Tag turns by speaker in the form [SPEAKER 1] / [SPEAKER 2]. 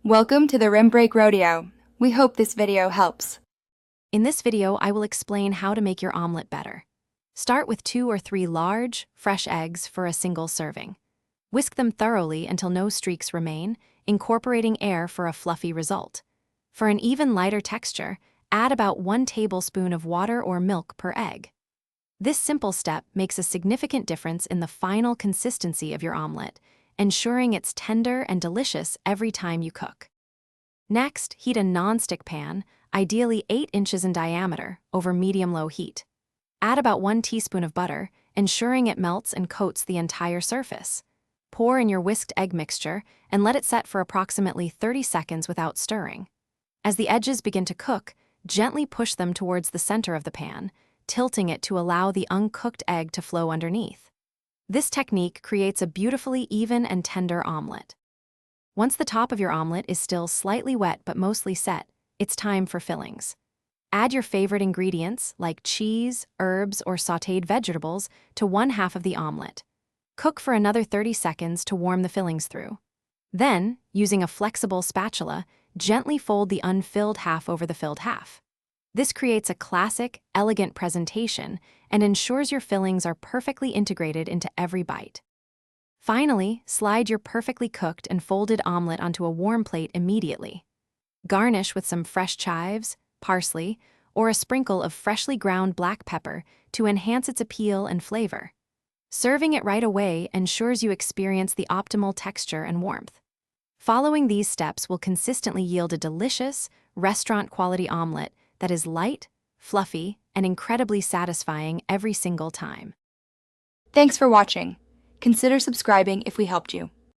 [SPEAKER 1] Welcome to the Rim Break Rodeo. We hope this video helps.
[SPEAKER 2] In this video, I will explain how to make your omelet better. Start with 2 or 3 large, fresh eggs for a single serving. Whisk them thoroughly until no streaks remain, incorporating air for a fluffy result. For an even lighter texture, add about 1 tablespoon of water or milk per egg. This simple step makes a significant difference in the final consistency of your omelet, ensuring it's tender and delicious every time you cook. Next, heat a non-stick pan, ideally 8 inches in diameter, over medium-low heat. Add about 1 teaspoon of butter, ensuring it melts and coats the entire surface. Pour in your whisked egg mixture and let it set for approximately 30 seconds without stirring. As the edges begin to cook, gently push them towards the center of the pan, tilting it to allow the uncooked egg to flow underneath. This technique creates a beautifully even and tender omelet. Once the top of your omelet is still slightly wet but mostly set, it's time for fillings. Add your favorite ingredients like cheese, herbs, or sautéed vegetables to 1/2 of the omelet. Cook for another 30 seconds to warm the fillings through. Then, using a flexible spatula, gently fold the unfilled half over the filled half. This creates a classic, elegant presentation and ensures your fillings are perfectly integrated into every bite. Finally, slide your perfectly cooked and folded omelet onto a warm plate immediately. Garnish with some fresh chives, parsley, or a sprinkle of freshly ground black pepper to enhance its appeal and flavor. Serving it right away ensures you experience the optimal texture and warmth. Following these steps will consistently yield a delicious, restaurant-quality omelet that is light, fluffy, and incredibly satisfying every single time.
[SPEAKER 1] Thanks for watching. Consider subscribing if we helped you.